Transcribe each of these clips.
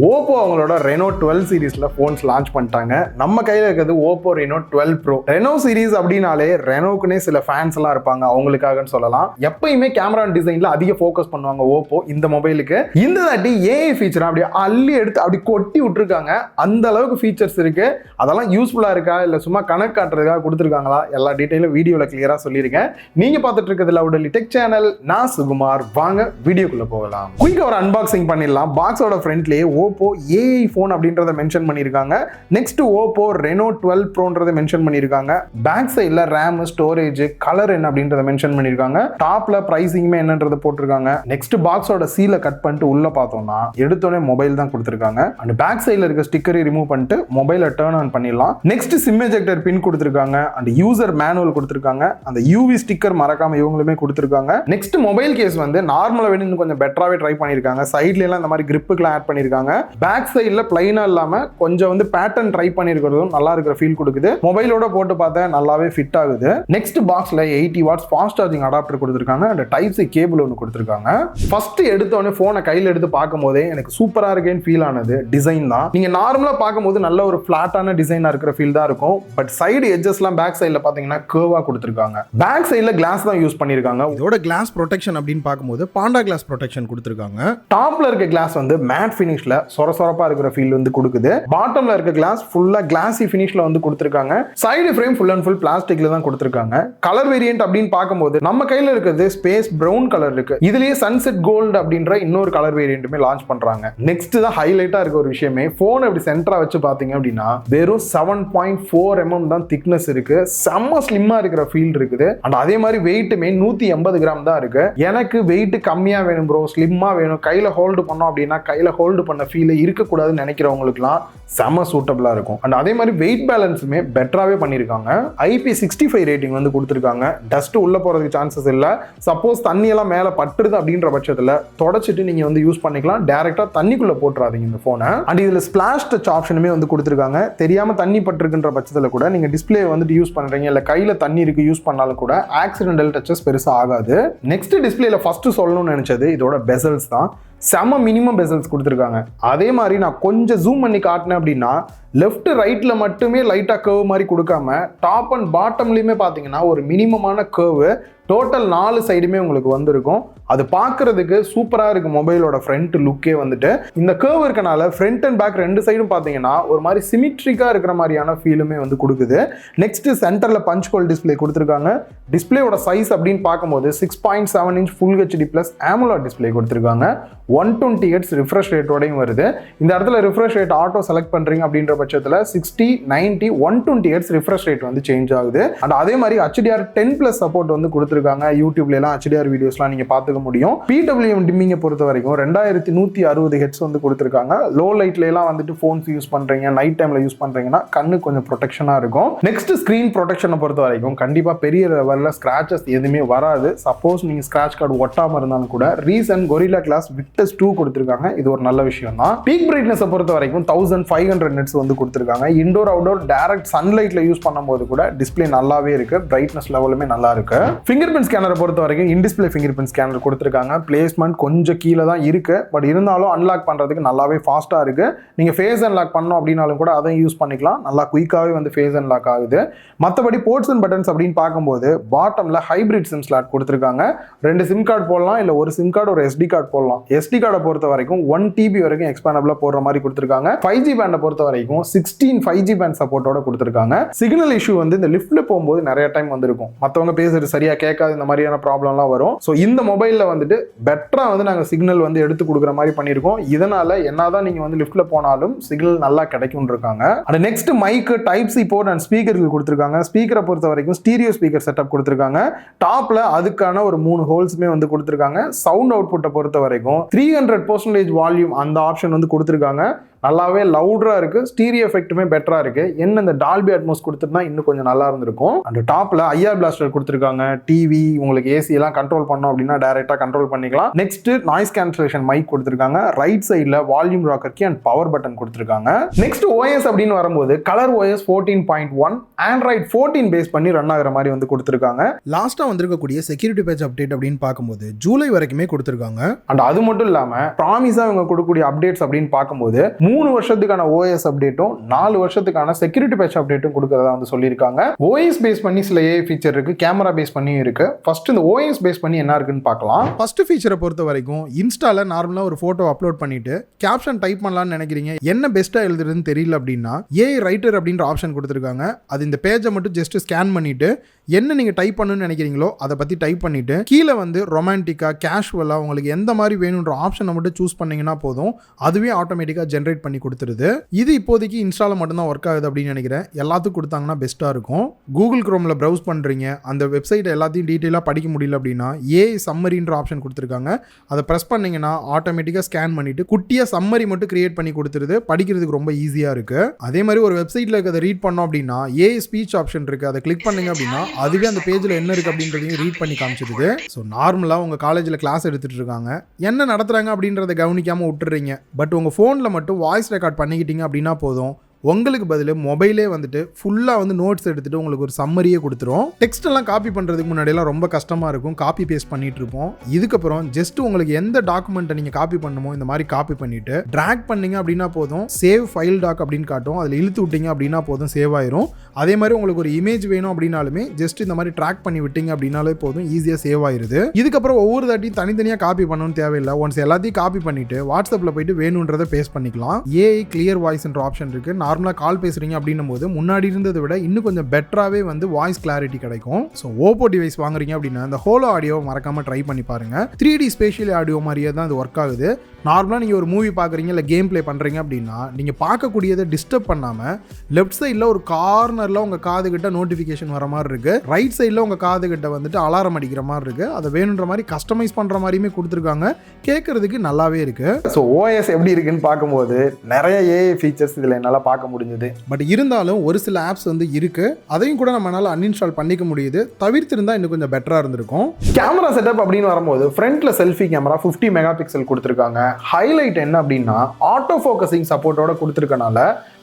OPPO அவங்களோட Reno12 சீரிஸ்ல bones launch பண்ணிட்டாங்க. நம்ம கையில இருக்கிறது OPPO Reno12 Pro. Reno series அப்படினாலே ரெனோக்குனே சில ஃபேன்ஸ் எல்லாம் இருப்பாங்க, அவங்களுக்காகன்னு சொல்லலாம். எப்பயுமே கேமரா டிசைன்ல அதிக ஃபோக்கஸ் பண்ணுவாங்க OPPO இந்த மொபைலுக்கு. இந்த தாட்டி AI ஃபீச்சர் அப்படியே அள்ளி எடுத்து அப்படி கொட்டி விட்டுருக்காங்க. அந்த அளவுக்கு ஃபீச்சர்ஸ் இருக்கு. அதெல்லாம் யூஸ்ஃபுல்லா இருக்கா இல்ல சும்மா கணக்கு காட்டுறதுக்காக கொடுத்துருக்காங்களா? எல்லா டீடைலும் வீடியோல கிளியரா சொல்லியிருக்கேன். நீங்க பார்த்துட்டு இருக்கிறது லவுடலி டெக் சேனல். நான் சுகுமார். வாங்க வீடியோக்குள்ள போகலாம். குயிக்கா ஒரு அன்பாக்சிங் பண்ணிடலாம். பாக்ஸோட ஃப்ரண்ட்லயே OPPO AI ஃபோன் அப்படின்றத மென்ஷன் பண்ணியிருக்காங்க. நெக்ஸ்ட் OPPO Reno12 Proன்றத மென்ஷன் பண்ணியிருக்காங்க. பேக் சைடில் RAM, ஸ்டோரேஜ், கலர் என்ன அப்படின்றத மென்ஷன் பண்ணியிருக்காங்க. டாப்ல பிரைசிங்குமே என்னன்றத போட்டிருக்காங்க. நெக்ஸ்ட் பாக்ஸோட சீலை கட் பண்ணிட்டு உள்ள பார்த்தோம்னா எடுத்தோடனே மொபைல் தான் கொடுத்துருக்காங்க. அண்ட் பேக் சைடில் இருக்க ஸ்டிக்கரை ரிமூவ் பண்ணிட்டு மொபைலை டர்ன் ஆன் பண்ணிடலாம். நெக்ஸ்ட் சிம் எஜெக்டர் பின் கொடுத்துருக்காங்க. அண்ட் யூசர் மேனுவல் கொடுத்துருக்காங்க. அந்த UV ஸ்டிக்கர் மறக்காம இவங்களுமே கொடுத்துருக்காங்க. நெக்ஸ்ட் மொபைல் கேஸ் வந்து நார்மலா வேணும் இன்னும் கொஞ்சம் பெட்டராகவே ட்ரை பண்ணியிருக்காங்க. சைட்ல எல்லாம் இந்த மாதிரி கிரிப்புக்கெல்லாம் ஆட் பண்ணியிருக்காங்க. பேக் சைடில் பிளைனா இல்லாம கொஞ்சம் வந்து பேட்டர்ன் ட்ரை பண்ணியிருக்கிறதும் நல்லா இருக்கிற ஃபீல் கொடுக்குது. மொபைலோட போட்டு பார்த்தா நல்லாவே ஃபிட் ஆகுது. நெக்ஸ்ட் பாக்ஸ்ல 80 வாட்ஸ் ஃபாஸ்ட் சார்ஜிங் அடாப்டர் கொடுத்துருக்காங்க. அண்ட் டைப் சி கேபிள் ஒன்று கொடுத்துருக்காங்க. ஃபர்ஸ்ட் எடுத்தோடனே போனை கையில் எடுத்து பார்க்கும் போதே எனக்கு சூப்பரா இருக்கேன்னு ஃபீல் ஆனது டிசைன் தான். நீங்க நார்மலா பார்க்கும்போது நல்ல ஒரு பிளாட்டான டிசைனா இருக்கிற ஃபீல் தான் இருக்கும். பட் சைடு எட்ஜஸ்லாம் பேக் சைடில் பார்த்தீங்கன்னா கர்வா கொடுத்துருக்காங்க. பேக் சைடில் கிளாஸ் தான் யூஸ் பண்ணியிருக்காங்க. இதோட கிளாஸ் ப்ரொடெக்ஷன் அப்படின்னு பார்க்கும்போது பாண்டா கிளாஸ் ப்ரொடெக்ஷன் கொடுத்துருக்காங்க. டாப்ல இருக்க கிளாஸ் வந்து மேட் ஃபினிஷ்ல சொரசொரப்பா இருக்கிற ஃபீல் வந்து கொடுக்குது. பாட்டம்ல இருக்க கிளாஸ் ஃபுல்லா கிளாசி ஃபினிஷ்ல வந்து கொடுத்திருக்காங்க. Side frame full and full பிளாஸ்டிக்ல தான் கொடுத்திருக்காங்க. கலர் வேரியன்ட் அப்படின்னு பார்க்கும்போது நம்ம கையில இருக்கிறது ஸ்பேஸ் பிரவுன் கலர் இருக்கு. இதுலயே சன்செட் கோல்டு அப்படின்ற இன்னொரு கலர் வேரியன்ட்டுமே லான்ச் பண்றாங்க. நெக்ஸ்ட் தான் ஹைலைட்டா இருக்க ஒரு விஷயமே, போன் அப்படி சென்டரா வச்சு பாத்தீங்க அப்படின்னா வெறும் 7.4 mm தான் திக்னஸ் இருக்கு. செம்ம ஸ்லிம்மா இருக்கிற ஃபீல் இருக்குது. அண்ட் அதே மாதிரி வெயிட்டுமே 180 கிராம் தான் இருக்கு. எனக்கு வெயிட் கம்மியா வேணும் ப்ரோ, ஸ்லிம்மா வேணும், கையில ஹோல்டு பண்ணோம் அப்படின்னா கையில ஹோல்டு பண்ண ஃபீல் இருக்கக்கூடாதுன்னு நினைக்கிறவங்களுக்குலாம் செம சூட்டபிளா இருக்கும். அண்ட் அதே மாதிரி வெயிட் பேலன்ஸுமே பெட்டராகவே பண்ணியிருக்காங்க. IP65 ரேட்டிங் வந்து கொடுத்துருக்காங்க. டஸ்ட் உள்ள போறதுக்கு சான்சஸ் இல்லை. சப்போஸ் தண்ணி எல்லாம் மேலே பட்டுருது அப்படின்ற பட்சத்தில் தொடச்சிட்டு நீங்க வந்து யூஸ் பண்ணிக்கலாம். டைரக்டா தண்ணிக்குள்ள போட்டுறாதீங்க இந்த போனை. அண்ட் இதுல ஸ்பிளாஷ் டச் ஆப்ஷனுமே வந்து கொடுத்துருக்காங்க. தெரியாம தண்ணி பட்டிருக்குன்ற பட்சத்தில் கூட நீங்க டிஸ்பிளே வந்துட்டு யூஸ் பண்றீங்க இல்ல கையில தண்ணி இருக்கு யூஸ் பண்ணாலும் கூட ஆக்சிடென்டல் டச்சஸ் பெருசா ஆகாது. நெக்ஸ்ட் டிஸ்பிளேல ஃபர்ஸ்ட் சொல்லணும்னு நினைச்சது இதோட பெசல்ஸ் தான். செம மினிமம் பெசல்ஸ் கொடுத்துருக்காங்க. அதே மாதிரி நான் கொஞ்சம் ஜூம் பண்ணி காட்டினேன் அப்படின்னா லெஃப்ட் ரைட்ல மட்டுமே லைட்டா கர்வ் மாதிரி கொடுக்காம டாப் அண்ட் பாட்டம்லயுமே பாத்தீங்கன்னா ஒரு மினிமமான கர்வ் டோட்டல் 4 சைடுமே உங்களுக்கு வந்திருக்கும். அது பார்க்கறதுக்கு சூப்பரா இருக்கு. மொபைலோட ஃப்ரண்ட் லுக்கே வந்துட்டு இந்த கர்வ் இருக்கனால ஃப்ரண்ட் அண்ட் பேக் ரெண்டு சைடும் பாத்தீங்கன்னா ஒரு மாதிரி சிமிட்ரிக்கா இருக்கிற மாதிரியான ஃபீலுமே வந்து கொடுக்குது. நெக்ஸ்ட் சென்டர்ல பஞ்ச் ஹோல் டிஸ்பிளே கொடுத்துருக்காங்க. டிஸ்பிளேயோட சைஸ் அப்படின்னு பார்க்கும்போது 6.7 inch full HD plus AMOLED display கொடுத்துருக்காங்க. 120 Hz ரிஃப்ரெஷ் ரேட்டோடையும் வருது. இந்த இடத்துல ரிஃப்ரெஷ் ரேட் ஆட்டோ செலக்ட் பண்றீங்க அப்படின்ற பட்சத்தில் 60, 90, 120 Hz ரிஃப்ரெஷ் ரேட் வந்து சேஞ்ச் ஆகுது. அண்ட் அதே மாதிரி HDR10+ சப்போர்ட் வந்து கொடுத்துருக்காங்க. யூடியூப்ல எல்லாம் HDR வீடியோஸ்லாம் நீங்க பார்த்துக்க முடியும். PWM டிம்மிங்கை பொறுத்த வரைக்கும் 2160 Hz வந்து கொடுத்துருக்காங்க. லோ லைட்ல எல்லாம் வந்துட்டு போன்ஸ் யூஸ் பண்றீங்க, நைட் டைம்ல யூஸ் பண்றீங்கன்னா கண்ணு கொஞ்சம் ப்ரொடெக்ஷனா இருக்கும். நெக்ஸ்ட் ஸ்கிரீன் ப்ரொடெக்ஷனை பொறுத்த வரைக்கும் கண்டிப்பா பெரிய லெவல்ல ஸ்கிராச்சஸ் எதுவுமே வராது. சப்போஸ் நீங்க ஸ்கிராச் கார்டு ஒட்டாம இருந்தாலும் கூட ரீசன் கொரில்லா கிளாஸ் விக்டஸ் 2 கொடுத்துருக்காங்க. இது ஒரு நல்ல விஷயம் தான். பீக் பிரைட்னஸ் பொறுத்த வரைக்கும் 1500 nits வந்து கொடுத்துருக்காங்க. இண்டோர் அவுட்டோர் டைரக்ட் சன்லைட்ல யூஸ் பண்ணும்போது கூட டிஸ்பிளே நல்லாவே இருக்கு. பிரைட்னஸ் லெவலுமே நல்லா இருக்கு. ஃபிங்கர் பிரிண்ட் ஸ்கேனரை பொறுத்த வரைக்கும் இன்டிஸ்பிளே ஃபிங்கர் பிரிண்ட் ஸ்கேனர் கொடுத்துருக்காங்க. பிளேஸ்மெண்ட் கொஞ்சம் கீழே தான் இருக்கு. பட் இருந்தாலும் அன்லாக் பண்றதுக்கு நல்லாவே ஃபாஸ்டா இருக்கு. நீங்க ஃபேஸ் அன்லாக் பண்ணோம் அப்படின்னாலும் கூட அதையும் யூஸ் பண்ணிக்கலாம். நல்லா குயிக்காவே வந்து ஃபேஸ் அன்லாக் ஆகுது. மற்றபடி போர்ட்ஸ் அண்ட் பட்டன்ஸ் அப்படின்னு பார்க்கும்போது பாட்டம்ல ஹைபிரிட் சிம் ஸ்லாட் கொடுத்துருக்காங்க. 2 சிம் கார்டு போடலாம், இல்ல ஒரு சிம் கார்டு ஒரு SD கார்டு போடலாம். SD கார்டை பொறுத்த வரைக்கும் 1 TB வரைக்கும் எக்ஸ்பாண்டபிளா போடுற மாதிரி கொடுத்துருக்காங்க. 5G பேண்டை பொறுத்த வரைக்கும் 16 5G பேண்ட் சப்போர்ட்டோட கொடுத்துருக்காங்க. சிக்னல் இஷ்யூ வந்து இந்த லிஃப்ட்ல போகும்போது நிறைய டைம் வந்திருக்கும். மற்றவங்க பேசுறது சரியா கேட்காது, இந்த மாதிரியான ப்ராப்ளம்லாம் வரும். ஸோ இந்த மொபைலில் வந்துட்டு பெட்டரா வந்து நாங்கள் சிக்னல் வந்து எடுத்து கொடுக்குற மாதிரி பண்ணியிருக்கோம். இதனால என்னதான் நீங்க வந்து லிஃப்ட்ல போனாலும் சிக்னல் நல்லா கிடைக்கும் இருக்காங்க. And next mic, type C port and ஸ்பீக்கர்கள் கொடுத்துருக்காங்க. ஸ்பீக்கரை பொறுத்த வரைக்கும் ஸ்டீரியோ ஸ்பீக்கர் செட்டப் கொடுத்துருக்காங்க. டாப்ல அதுக்கான ஒரு 3 ஹோல்ஸுமே வந்து கொடுத்துருக்காங்க. சவுண்ட் அவுட்புட்டை பொறுத்த வரைக்கும் 300% வால்யூம் அந்த ஆப்ஷன் வந்து கொடுத்துருக்காங்க. நல்லாவே லவுடரா இருக்கு, ஸ்டீரியோ எஃபெக்ட்டுமே பெட்டரா இருக்கு. என்ன இந்த டால்பி அட்மாஸ் கொடுத்துருந்தா இன்னும் கொஞ்சம் நல்லா இருந்திருக்கும். அந்த டாப்ல ஐஆர் பிளாஸ்டர் கொடுத்துருக்காங்க. டிவி உங்களுக்கு ஏசி எல்லாம் கண்ட்ரோல் பண்ணோம் அப்படின்னா டைரக்டா கண்ட்ரோல் பண்ணிக்கலாம். நெக்ஸ்ட் நாய்ஸ் கேன்சலேஷன் மைக் கொடுத்துருக்காங்க. ரைட் சைடுல volume rocker key and power button கொடுத்துருக்காங்க. நெக்ஸ்ட் ஓஎஸ் அப்படின்னு வரும்போது கலர் ஓஎஸ் 14.1 ஆண்ட்ராய்ட் 14 பேஸ் பண்ணி ரன் ஆகிற மாதிரி வந்து கொடுத்துருக்காங்க. லாஸ்டா வந்திருக்கக்கூடிய செக்யூரிட்டி பேட்ச் அப்டேட் அப்படின்னு பார்க்கும்போது ஜூலை வரைக்குமே கொடுத்துருக்காங்க. அண்ட் அது மட்டும் இல்லாம ப்ராமிஸா இவங்க கொடுக்கக்கூடிய அப்டேட்ஸ் அப்படின்னு பார்க்கும்போது 3 வருஷத்துக்கான ஓஎஸ் அப்டேட்டும் 4 வருஷத்துக்கான செக்யூரிட்டி பேட்ச் அப்டேட்டும் கொடுக்கறதா வந்து சொல்லியிருக்காங்க. ஓஎஸ் பேஸ் பண்ணி சில ஏஐ ஃபீச்சர் இருக்கு, கேமரா பேஸ் பண்ணி இருக்கு. ஃபர்ஸ்ட் இந்த ஓஎஸ் பேஸ் பண்ணி என்ன இருக்குன்னு பார்க்கலாம். ஃபர்ஸ்ட் ஃபீச்சரை பொறுத்த வரைக்கும் இன்ஸ்டால நார்மலா ஒரு போட்டோ அப்லோட் பண்ணிட்டு கேப்ஷன் டைப் பண்ணலாம்னு நினைக்கிறீங்க, என்ன பெஸ்டா எழுதுறதுன்னு தெரியல அப்படின்னா ஏஐ ரைட்டர் அப்படின்ற ஆப்ஷன் கொடுத்துருக்காங்க. அது இந்த பேஜை மட்டும் ஜஸ்ட் ஸ்கேன் பண்ணிட்டு என்ன நீங்க டைப் பண்ணணும்னு நினைக்கிறீங்களோ அதை பத்தி டைப் பண்ணிட்டு கீழே வந்து ரொமான்டிக்கா கேஷுவலா உங்களுக்கு எந்த மாதிரி வேணும்ன்ற ஆப்ஷனை மட்டும் சூஸ் பண்ணீங்கன்னா போதும், அதுவே ஆட்டோமேட்டிக்கா ஜென்ரேட் பண்ணி கொடுத்துருது. இது இப்போதைக்கு இன்ஸ்டால மட்டும்தான் ஒர்க் ஆகுது அப்படின்னு நினைக்கிறேன். எல்லாத்துக்கும் கொடுத்தாங்கன்னா பெஸ்டா இருக்கும். கூகுள் குரோம்ல ப்ரௌஸ் பண்றீங்க, அந்த வெப்சைட் எல்லாத்தையும் டீட்டெயிலாக படிக்க முடியல அப்படின்னா ஏஐ சம்மரின்ற ஆப்ஷன் கொடுத்துருக்காங்க. அதை ப்ரெஸ் பண்ணீங்கன்னா ஆட்டோமேட்டிக்கா ஸ்கேன் பண்ணிட்டு குட்டியா சம்மரி மட்டும் கிரியேட் பண்ணி கொடுத்துருது. படிக்கிறதுக்கு ரொம்ப ஈஸியா இருக்கு. அதே மாதிரி ஒரு வெப்சைட்ல இருக்கிறத ரீட் பண்ணோம் அப்படின்னா ஏஐ ஸ்பீச் ஆப்ஷன் இருக்கு, அதை கிளிக் பண்ணீங்க அப்படின்னா அதுவே அந்த பேஜ்ல என்ன இருக்கு அப்படின்றதையும் ரீட் பண்ணி காமிச்சிடுது. ஸோ நார்மலா உங்க காலேஜ்ல கிளாஸ் எடுத்துட்டு இருக்காங்க, என்ன நடத்துறாங்க அப்படின்றத கவனிக்காம விட்டுறீங்க. பட் உங்க போன்ல மட்டும் வாய்ஸ் ரெக்கார்ட் பண்ணிக்கிட்டீங்க அப்படின்னா போதும், உங்களுக்கு பதில் மொபைலே வந்துட்டு ஃபுல்லாக வந்து நோட்ஸ் எடுத்துகிட்டு உங்களுக்கு ஒரு சம்மரியே கொடுத்துரும். டெக்ஸ்ட் எல்லாம் காப்பி பண்ணுறதுக்கு முன்னாடியெல்லாம் ரொம்ப கஷ்டமாக இருக்கும், காப்பி பேஸ்ட் பண்ணிட்டு இருப்போம். இதுக்கப்புறம் ஜஸ்ட் உங்களுக்கு எந்த டாக்குமெண்ட்டை நீங்கள் காப்பி பண்ணணுமோ இந்த மாதிரி காப்பி பண்ணிட்டு ட்ராக் பண்ணீங்க அப்படின்னா போதும், சேவ் ஃபைல் டாக் அப்படின்னு காட்டும். அதில் இழுத்து விட்டீங்க அப்படின்னா போதும், சேவ் ஆயிரும். அதே மாதிரி உங்களுக்கு ஒரு இமேஜ் வேணும் அப்படின்னாலுமே ஜஸ்ட் இந்த மாதிரி ட்ராக் பண்ணி விட்டீங்க அப்படின்னாலே போதும், ஈஸியாக சேவ் ஆயிருது. இதுக்கப்புறம் ஒவ்வொரு தாட்டியும் தனித்தனியாக காப்பி பண்ணணும்னு தேவையில்லை. ஒன்ஸ் எல்லாத்தையும் காப்பி பண்ணிட்டு வாட்ஸ்அப்பில் போயிட்டு வேணுன்றதை பேஸ்ட் பண்ணிக்கலாம். ஏஐ கிளியர் வாய்ஸ்ன்ற ஆப்ஷன் இருக்கு. நார்மலாக கால் பேசுறீங்க அப்படின்னும் போது முன்னாடி இருந்ததை விட இன்னும் கொஞ்சம் பெட்டராகவே வந்து வாய்ஸ் கிளாரிட்டி கிடைக்கும். ஸோ ஓப்போ டிவைஸ் வாங்குறீங்க அப்படின்னா இந்த ஹோலோ ஆடியோ மறக்காம ட்ரை பண்ணி பாருங்க. 3D ஸ்பேஷியல் ஆடியோ மாதிரியே தான் இது ஒர்க் ஆகுது. நார்மலாக நீங்கள் ஒரு மூவி பார்க்குறீங்க இல்லை கேம் பிளே பண்ணுறீங்க அப்படின்னா நீங்கள் பார்க்கக்கூடியதை டிஸ்டர்ப் பண்ணாமல் லெஃப்ட் சைடில் ஒரு கார்னரில் உங்கள் காது கிட்ட நோட்டிஃபிகேஷன் வர மாதிரி இருக்குது, ரைட் சைடில் உங்கள் காது கிட்ட வந்துட்டு அலாரம் அடிக்கிற மாதிரி இருக்குது. அதை வேணுன்ற மாதிரி கஸ்டமைஸ் பண்ணுற மாதிரியுமே கொடுத்துருக்காங்க. கேட்குறதுக்கு நல்லாவே இருக்குது. ஸோ ஓஎஸ் எப்படி இருக்குன்னு பார்க்கும்போது நிறைய ஏஐ ஃபீச்சர்ஸ் இதில் என்னால் பார்க்க முடிஞ்சது. பட் இருந்தாலும் ஒரு சில ஆப்ஸ் வந்து இருக்குது, அதையும் கூட நம்மளால் அன்இன்ஸ்டால் பண்ணிக்க முடியுது. தவிர்த்திருந்தால் இன்னும் கொஞ்சம் பெட்டராக இருந்திருக்கும். கேமரா செட்டப் அப்படின்னு வரும்போது ஃப்ரண்ட்ல செல்ஃபி கேமரா 50 மெகா பிக்சல் கொடுத்துருக்காங்க. ஹைலைட் என்ன அப்படின்னா ஆட்டோ ஃபோக்கஸிங் சப்போர்ட்டோட கொடுத்துருக்கனால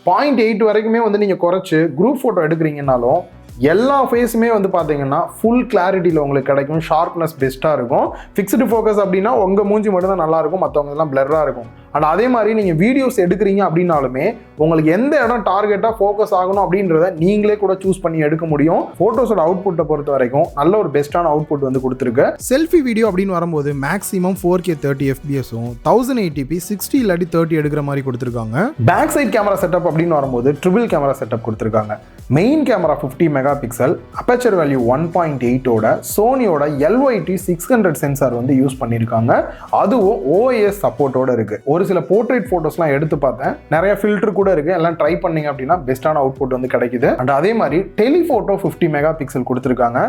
0.8 வரைக்குமே வந்து நீங்கள் குறைச்சு குரூப் ஃபோட்டோ எடுக்கிறீங்கனாலும் எல்லா ஃபேஸுமே வந்து பார்த்தீங்கன்னா ஃபுல் கிளாரிட்டியில் உங்களுக்கு கிடைக்கும். ஷார்ப்னஸ் பெஸ்ட்டாக இருக்கும். ஃபிக்ஸ்டு ஃபோக்கஸ் அப்படின்னா உங்கள் மூஞ்சி மட்டும் தான் நல்லாயிருக்கும், மற்றவங்க எல்லாம் பிளர்ராக இருக்கும். அண்ட் அதே மாதிரி நீங்கள் வீடியோஸ் எடுக்கிறீங்க அப்படின்னாலுமே உங்களுக்கு எந்த இடம் டார்கெட்டாக ஃபோக்கஸ் ஆகணும் அப்படின்றத நீங்களே கூட சூஸ் பண்ணி எடுக்க முடியும். ஃபோட்டோஸோட அவுட்புட்டை பொறுத்த வரைக்கும் நல்ல ஒரு பெஸ்ட்டான அவுட்புட் வந்து கொடுத்துருக்கு. செல்ஃபி வீடியோ அப்படின்னு வரும்போது மேக்ஸிமம் 4K 30 fps 1080p 60 இல்லாட்டி 30 எடுக்கிற மாதிரி கொடுத்துருக்காங்க. பேக் சைட் கேமரா செட்டப் அப்படின்னு வரும்போது ட்ரிபிள் கேமரா செட்டப் கொடுத்துருக்காங்க. Main camera 50 megapixel, aperture value 1.8ஓட சோனியோட LYT 600 சென்சார் வந்து யூஸ் பண்ணியிருக்காங்க. அதுவும் OIS சப்போர்ட்டோட இருக்கு. ஒரு சில போர்ட்ரேட் போட்டோஸ்லாம் எடுத்து பார்த்தேன், நிறைய ஃபில்டர் கூட இருக்கு. எல்லாம் ட்ரை பண்ணீங்க அப்படின்னா பெஸ்ட்டான அவுட்புட் வந்து கிடைக்குது. அண்ட் அதே மாதிரி டெலிஃபோட்டோ 50 மெகா பிக்சல் கொடுத்துருக்காங்க.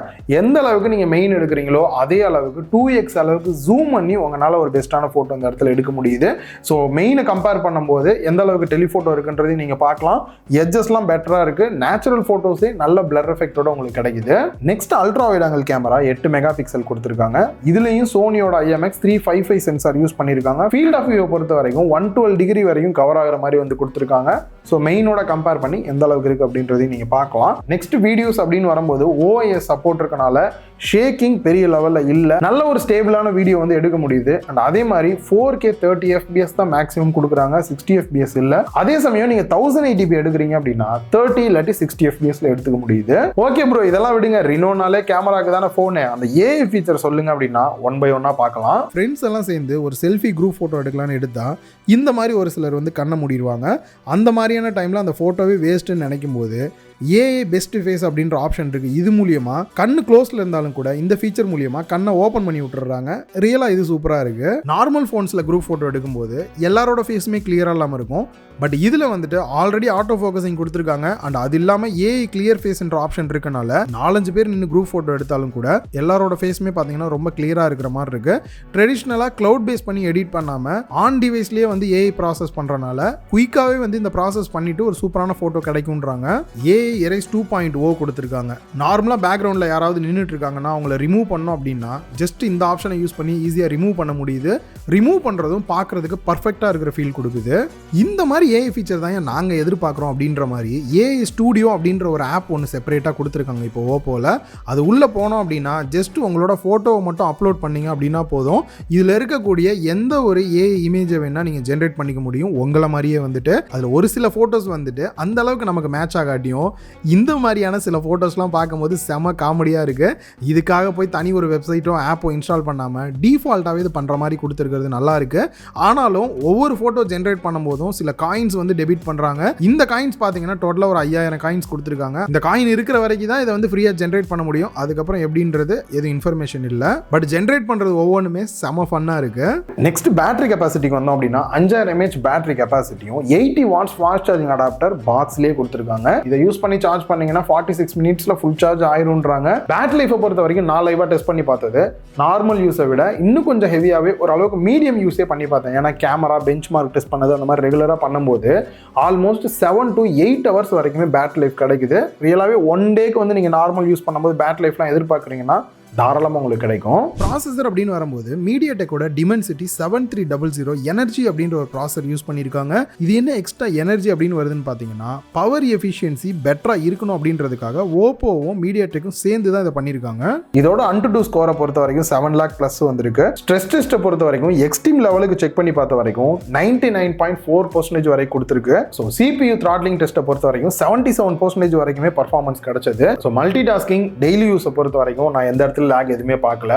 எந்த அளவுக்கு நீங்க மெயின் எடுக்கிறீங்களோ அதே அளவுக்கு 2x அளவுக்கு ஜூம் பண்ணி உங்களால ஒரு பெஸ்ட்டான போட்டோ இந்த இடத்துல எடுக்க முடியுது. ஸோ மெயினை கம்பேர் பண்ணும்போது எந்த அளவுக்கு டெலிஃபோட்டோ இருக்குன்றதையும் நீங்க பார்க்கலாம். எட்ஜஸ்லாம் பெட்டரா இருக்கு. நேச்சுரல் போட்டோஸே நல்ல பிளர் எஃபெக்டோட உங்களுக்கு கிடைக்குது. Next ultra wide angle camera 8 mega pixel கொடுத்துருக்காங்க. இதுலயும் சோனியோட IMX 355 சென்சார் யூஸ் பண்ணிருக்காங்க. ஃபீல்ட் ஆஃப் வியூ பொறுத்த வரைக்கும் 112 டிகிரி வரைக்கும் கவர் ஆகிற மாதிரி வந்து கொடுத்துருக்காங்க. ஸோ மெயினோட கம்பேர் பண்ணி எந்த அளவுக்கு இருக்கு அப்படின்றதையும் நீங்க பார்க்கலாம். நெக்ஸ்ட் வீடியோஸ் அப்படின்னு வரும்போது OIS சப்போர்ட் இருக்கனால ஷேக்கிங் பெரிய லெவலில் இல்லை, நல்ல ஒரு ஸ்டேபிளான வீடியோ வந்து எடுக்க முடியுது. அண்ட் அதே மாதிரி 4K 30 fps தான் மேக்ஸிமம் கொடுக்குறாங்க, 60 fps இல்லை. அதே சமயம் நீங்க 1080p எடுக்கிறீங்க அப்படின்னா 30 இல்லாட்டி 60 fpsல எடுத்துக்க முடியுது. ஓகே ப்ரோ, இதெல்லாம் விடுங்க. ரினோனாலே கேமராக்கு தானே ஃபோனு, அந்த ஏஐ ஃபீச்சர் சொல்லுங்க அப்படின்னா ஒன் பை ஒன்னா பார்க்கலாம். ஃப்ரெண்ட்ஸ் எல்லாம் சேர்ந்து ஒரு செல்ஃபி குரூப் ஃபோட்டோ எடுக்கலாம்னு எடுத்தா இந்த மாதிரி ஒரு சிலர் வந்து கண்ணை மூடிடுவாங்க. அந்த மாதிரியான டைமில் அந்த ஃபோட்டோவே வேஸ்ட்டுன்னு நினைக்கும் போது ஏஐ பெஸ்ட் ஃபேஸ் அப்படின்ற ஆப்ஷன் இருக்குது. இது மூலியமாக கண்ணு க்ளோஸில் இருந்தாலும் கூட இந்த ஃபீச்சர் மூலியமாக கண்ணை ஓப்பன் பண்ணி விட்டுறாங்க. ரியலாக இது சூப்பராக இருக்குது. நார்மல் ஃபோன்ஸில் குரூப் ஃபோட்டோ எடுக்கும்போது எல்லாரோட ஃபேஸுமே கிளியராக இல்லாமல் இருக்கும். பட் இதில் வந்துட்டு ஆல்ரெடி ஆட்டோ ஃபோக்கஸிங் கொடுத்துருக்காங்க. அண்ட் அது இல்லாமல் ஏஐ கிளியர் ஃபேஸ்ன்ற ஆப்ஷன் இருக்கனால 4-5 பேர் நின்று குரூப் ஃபோட்டோ எடுத்தாலும் கூட எல்லாரோட ஃபேஸுமே பார்த்தீங்கன்னா ரொம்ப கிளியராக இருக்கிற மாதிரி இருக்கு. ட்ரெடிஷ்னலாக க்ளவுட் பேஸ் பண்ணி எடிட் பண்ணாமல் ஆன் டிவைஸ்லேயே வந்து ஏஐ ப்ராசஸ் பண்ணுறனால குயிக்காகவே வந்து இந்த ப்ராசஸ் பண்ணிட்டு ஒரு சூப்பரான ஃபோட்டோ கிடைக்கும்ன்றாங்க. ஏஐ எரேஸ் 2.0 கொடுத்துருக்காங்க. நார்மலாக பேக்ரவுண்டில் யாராவது நின்றுட்டு இருக்காங்கன்னா அவங்கள ரிமூவ் பண்ணோம் அப்படின்னா ஜஸ்ட் இந்த ஆப்ஷனை யூஸ் பண்ணி ஈஸியாக ரிமூவ் பண்ண முடியுது. ரிமூவ் பண்ணுறதும் பார்க்குறதுக்கு பர்ஃபெக்டாக இருக்கிற ஃபீல் கொடுக்குது. இந்த மாதிரி ஏஐ ஃபீச்சர் தான் நாங்கள் எதிர்பார்க்குறோம் அப்படின்ற மாதிரி ஏஐ ஸ்டூடியோ அப்படின்ற ஒரு ஆப் ஒன்று செப்பரேட்டாக கொடுத்துருக்காங்க இப்போ ஓப்போவில். அது உள்ளே போனோம் அப்படின்னா ஜஸ்ட் உங்களோட ஃபோட்டோவை மட்டும் அப்லோட் பண்ணிங்க அப்படின்னா போதும். இதில் இருக்கக்கூடிய எந்த ஒரு ஏஐ இமேஜை வேணால் நீங்கள் ஜென்ரேட் பண்ணிக்க முடியும். உங்களை மாதிரியே வந்துட்டு அதில் ஒரு சில ஃபோட்டோஸ் வந்துட்டு அந்த அளவுக்கு நமக்கு மேட்ச் ஆகாட்டியும் இந்த மாதிரியான சில ஃபோட்டோஸ்லாம் பார்க்கும்போது செம காமெடியாக இருக்குது. இதுக்காக போய் தனி ஒரு வெப்சைட்டோ ஆப்போ இன்ஸ்டால் பண்ணாமல் டிஃபால்ட்டாகவே இது பண்ணுற மாதிரி கொடுத்துருக்கிறது நல்லா இருக்குது. ஆனாலும் ஒவ்வொரு ஃபோட்டோ ஜென்ரேட் பண்ணும்போதும் சில காயின்ஸ் வந்து டெபிட் பண்ணுறாங்க. இந்த காயின்ஸ் பார்த்தீங்கன்னா டோட்டலாக ஒரு 5000 காயின்ஸ் கொடுத்துருக்காங்க. இந்த காயின் இருக்கிற வரைக்கும் தான் இதை வந்து ஃப்ரீயாக ஜென்ரேட் பண்ண முடியும். அதுக்கப்புறம் எப்படின்றது எதுவும் இன்ஃபர்மேஷன் இல்லை. பட் ஜென்ரேட் பண்ணுறது ஒவ்வொன்றுமே செம ஃபன்னாக இருக்குது. நெக்ஸ்ட் பேட்டரி கெப்பாசிட்டிக்கு வந்தோம் அப்படின்னா 5000 mAh பேட்டரி கெப்பாசிட்டியும் 80 watts ஃபாஸ்ட் சார்ஜிங் அடாப்டர் பாக்ஸ்லேயே கொடுத்துருக்காங்க. இதை யூஸ் பண்ணி சார்ஜ் பண்ணீங்கன்னா 46 minutesல ஃபுல் சார்ஜ் ஆயிரும்ன்றாங்க. பேட்டரி லைஃபை பொறுத்த வரைக்கும் நான் லைவாக டெஸ்ட் பண்ணி பார்த்தது நார்மல் யூஸை விட இன்னும் கொஞ்சம் ஹெவியாகவே ஓரளவுக்கு மீடியம் யூஸே பண்ணி பார்த்தேன். ஏன்னா கேமரா பெஞ்ச் மார்க் டெஸ்ட் பண்ணது அந்த மாதிரி ரெகுலராக பண்ணும்போது ஆல்மோஸ்ட் 7 to 8 hours வரைக்குமே பேட்டரி லைஃப் கிடைக்குது. ரியலாகவே 1 டேக்கு வந்து நீங்கள் நார்மல் யூஸ் பண்ணும்போது பேட்டரி லைஃப்லாம் எதிர்பார்க்குறீங்கன்னா தாராளமாக உங்களுக்கு கிடைக்கும். ப்ராசஸர் அப்படின்னு வரும்போது மீடியாடெக்கோட டிமென்சிட்டி 7300 எனர்ஜி அப்படின்ற ஒரு ப்ராசஸர் யூஸ் பண்ணியிருக்காங்க. இது என்ன எக்ஸ்ட்ரா எனர்ஜி அப்படின்னு வருதுன்னு பார்த்தீங்கன்னா பவர் எஃபிஷியன்சி பெட்டராக இருக்கணும் அப்படின்றதுக்காக ஓப்போவும் மீடியாடெக்கும் சேர்ந்து தான் இதை பண்ணியிருக்காங்க. இதோட AnTuTu ஸ்கோரை பொறுத்த வரைக்கும் 7 lakh ப்ளஸ் வந்திருக்கு. ஸ்ட்ரெஸ் டெஸ்ட்டை பொறுத்த வரைக்கும் எக்ஸ்ட்ரீம் லெவலுக்கு செக் பண்ணி பார்த்த வரைக்கும் 99.4% வரை கொடுத்துருக்கு. ஸோ CPU த்ராட்லிங் டெஸ்ட்டை பொறுத்த வரைக்கும் 77% வரைக்குமே பர்ஃபார்மன்ஸ் கிடைச்சது. ஸோ மல்டி டாஸ்கிங் டெய்லி யூஸை பொறுத்த வரைக்கும் நான் எந்த இடத்துல லாக் எதுவுமே பார்க்கல.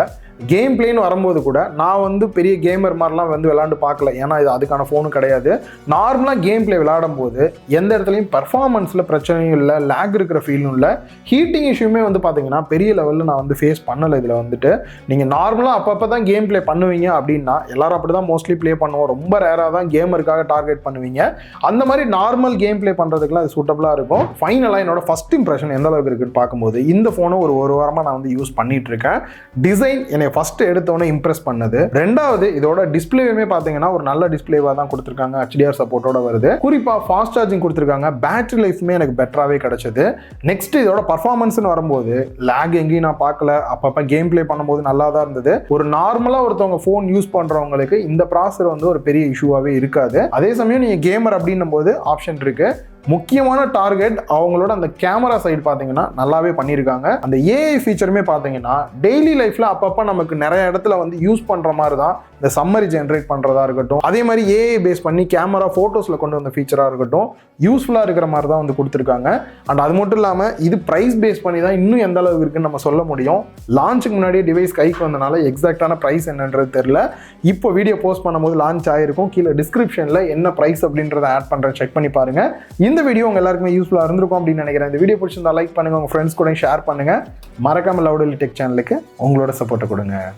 கேம் பிளேன்னு வரும்போது கூட நான் வந்து பெரிய கேமர் மாதிரிலாம் வந்து விளையாண்டு பார்க்கல. ஏன்னா இது அதுக்கான ஃபோனும் கிடையாது. நார்மலாக கேம் பிளே விளையாடும் போது எந்த இடத்துலையும் பர்ஃபார்மன்ஸில் பிரச்சனையும் இல்லை, லேக் இருக்கிற ஃபீலும் இல்லை. ஹீட்டிங் இஷ்யூமே வந்து பார்த்தீங்கன்னா பெரிய லெவலில் நான் வந்து ஃபேஸ் பண்ணலை. இதில் வந்துட்டு நீங்கள் நார்மலாக அப்பப்போ தான் கேம் பிளே பண்ணுவீங்க அப்படின்னா எல்லாரும் அப்படி தான் மோஸ்ட்லி ப்ளே பண்ணுவோம். ரொம்ப ரேராக தான் கேமருக்காக டார்கெட் பண்ணுவீங்க. அந்த மாதிரி நார்மல் கேம் பிளே பண்ணுறதுக்குலாம் அது சூட்டபுளாக இருக்கும். ஃபைனலாக என்னோட ஃபஸ்ட் இம்ப்ரெஷன் எந்த அளவுக்கு இருக்குன்னு பார்க்கும்போது இந்த ஃபோனை ஒரு வாரமாக நான் வந்து யூஸ் பண்ணிட்டு இருக்கேன். டிசைன் என்னை ஃபர்ஸ்ட் எடுத்தோன்னே இம்ப்ரெஸ் பண்ணது. ரெண்டாவது இதோட டிஸ்பிளேவுமே பார்த்தீங்கன்னா ஒரு நல்ல டிஸ்பிளேவாக தான் கொடுத்துருக்காங்க. HDR சப்போர்ட்டோட வருது. குறிப்பாக ஃபாஸ்ட் சார்ஜிங் கொடுத்துருக்காங்க. பேட்டரி லைஃப்மே எனக்கு பெட்டராகவே கிடைச்சது. நெக்ஸ்ட் இதோட பர்ஃபார்மன்ஸ்னு வரும்போது லேக் எங்கேயும் நான் பார்க்கல. அப்பப்போ கேம் பிளே பண்ணும்போது நல்லா தான் இருந்தது. ஒரு நார்மலாக ஒருத்தவங்க ஃபோன் யூஸ் பண்ணுறவங்களுக்கு இந்த ப்ராசஸர் வந்து ஒரு பெரிய இஷ்யூவாகவே இருக்காது. அதே சமயம் நீங்கள் கேமர் அப்படின்னும் போது ஆப்ஷன் இருக்கு. முக்கியமான டார்கெட் அவங்களோட அந்த கேமரா சைடு பார்த்தீங்கன்னா நல்லாவே பண்ணியிருக்காங்க. அந்த ஏஐ ஃபீச்சருமே பார்த்தீங்கன்னா டெய்லி லைஃப்பில் அப்பப்போ நமக்கு நிறைய இடத்துல வந்து யூஸ் பண்ணுற மாதிரி தான் இந்த சம்மரி ஜென்ரேட் பண்ணுறதா இருக்கட்டும், அதே மாதிரி ஏஐ பேஸ் பண்ணி கேமரா ஃபோட்டோஸில் கொண்டு வந்த ஃபீச்சராக இருக்கட்டும் யூஸ்ஃபுல்லாக இருக்கிற மாதிரி தான் வந்து கொடுத்துருக்காங்க. அண்ட் அது மட்டும் இல்லாமல் இது ப்ரைஸ் பேஸ் பண்ணி தான் இன்னும் எந்த அளவுக்கு இருக்குன்னு நம்ம சொல்ல முடியும். லான்ச்சுக்கு முன்னாடியே டிவைஸ் கைக்கு வந்தனால எக்ஸாக்டான ப்ரைஸ் என்னன்றது தெரியல. இப்போ வீடியோ போஸ்ட் பண்ணும்போது லான்ச் ஆகிருக்கும். கீழே டிஸ்கிரிப்ஷனில் என்ன ப்ரைஸ் அப்படின்றத ஆட் பண்ணுறேன், செக் பண்ணி பாருங்கள். இந்த வீடியோ உங்க எல்லாருக்குமே யூஸ்ஃபுல்லாக இருந்திருக்கும் அப்படின்னு நினைக்கிறேன். இந்த வீடியோ பிடிச்சிருந்தா லைக் பண்ணுங்க, உங்க ஃப்ரெண்ட்ஸ் கூட ஷேர் பண்ணுங்க. மறக்காம லவுடலி டெக் சேனலுக்கு உங்களோட சப்போர்ட்டை கொடுங்க.